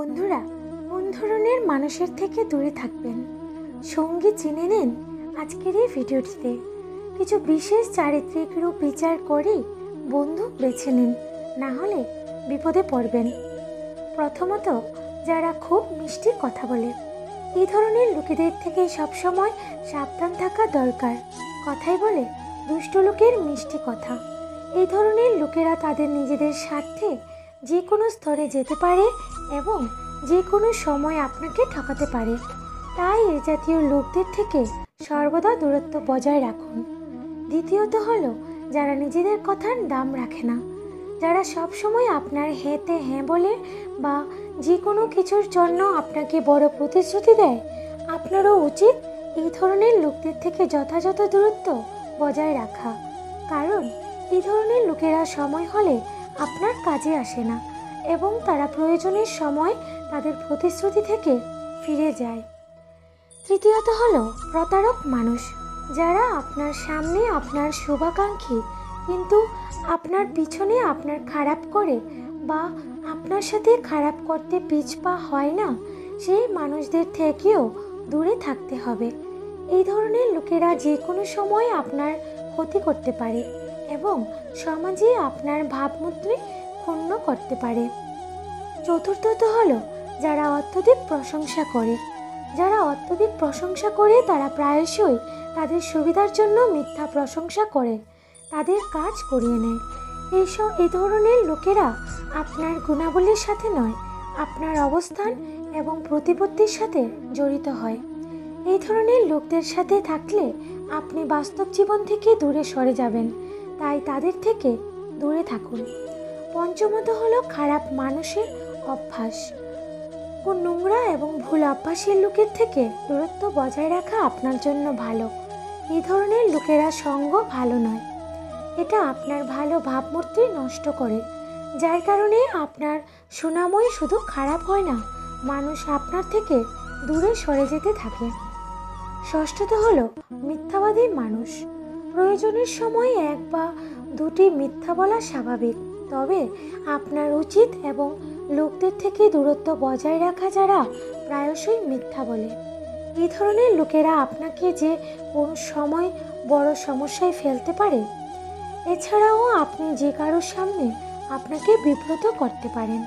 বন্ধুরা, কোন ধরনের মানুষের থেকে দূরে থাকবেন সঙ্গী চিনে নিন আজকের এই ভিডিওটিতে। কিছু বিশেষ চারিত্রিক রূপ বিচার করেই বন্ধু বেছে নিন, না হলে বিপদে পড়বেন। প্রথমত, যারা খুব মিষ্টি কথা বলে। এই ধরনের লোকেদের থেকে সবসময় সাবধান থাকা দরকার। কথাই বলে দুষ্ট লোকের মিষ্টি কথা। এই ধরনের লোকেরা তাদের নিজেদের স্বার্থে যে কোনো স্তরে যেতে পারে এবং যে কোনো সময় আপনাকে ঠকাতে পারে। তাই এই জাতীয় লোকদের থেকে সর্বদা দূরত্ব বজায় রাখুন। দ্বিতীয়ত হলো, যারা নিজেদের কথার দাম রাখে না। যারা সব সময় আপনার হ্যাঁতে হ্যাঁ বলে বা যে কোনো কিছুর জন্য আপনাকে বড় প্রতিশ্রুতি দেয়, আপনারও উচিত এই ধরনের লোকদের থেকে যথাযথ দূরত্ব বজায় রাখা। কারণ এই ধরনের লোকেরা সময় হলে আপনার কাজে আসে না এবং তারা প্রয়োজনের সময় তাদের প্রতিশ্রুতি থেকে ফিরে যায়। তৃতীয়ত হলো প্রতারক মানুষ। যারা আপনার সামনে আপনার শুভাকাঙ্ক্ষী কিন্তু আপনার পিছনে আপনার খারাপ করে বা আপনার সাথে খারাপ করতে পিছপা হয় না, সেই মানুষদের থেকেও দূরে থাকতে হবে। এই ধরনের লোকেরা যে কোনো সময় আপনার ক্ষতি করতে পারে এবং সমাজে আপনার ভাবমূর্তি ক্ষুণ্ণ করতে পারে। চতুর্থত হলো যারা অত্যধিক প্রশংসা করে। যারা অত্যধিক প্রশংসা করে তারা প্রায়শই তাদের সুবিধার জন্য মিথ্যা প্রশংসা করে তাদের কাজ করিয়ে নেয়। এই ধরনের লোকেরা আপনার গুণাবলীর সাথে নয়, আপনার অবস্থান এবং প্রতিপত্তির সাথে জড়িত হয়। এই ধরনের লোকদের সাথে থাকলে আপনি বাস্তব জীবন থেকে দূরে সরে যাবেন, তাই তাদের থেকে দূরে থাকুন। পঞ্চমত হলো খারাপ মানুষের অভ্যাস। কোন নোংরা এবং ভুল অভ্যাসের লোকের থেকে দূরত্ব বজায় রাখা আপনার জন্য ভালো। এই ধরনের লোকেরা সঙ্গ ভালো নয়। এটা আপনার ভালো ভাবমূর্তি নষ্ট করে, যার কারণে আপনার সুনামই শুধু খারাপ হয় না, মানুষ আপনার থেকে দূরে সরে যেতে থাকে। ষষ্ঠত হলো মিথ্যাবাদী মানুষ। প্রয়োজনের সময় এক বা দুটি মিথ্যা বলা স্বাভাবিক, তবে আপনার উচিত এবং লোকদের থেকে দূরত্ব বজায় রাখা যারা প্রায়শই মিথ্যা বলে। এই ধরনের লোকেরা আপনাকে যে কোন সময় বড় সমস্যায় ফেলতে পারে। এছাড়াও আপনি যে কারোর সামনে আপনাকে বিব্রত করতে পারেন।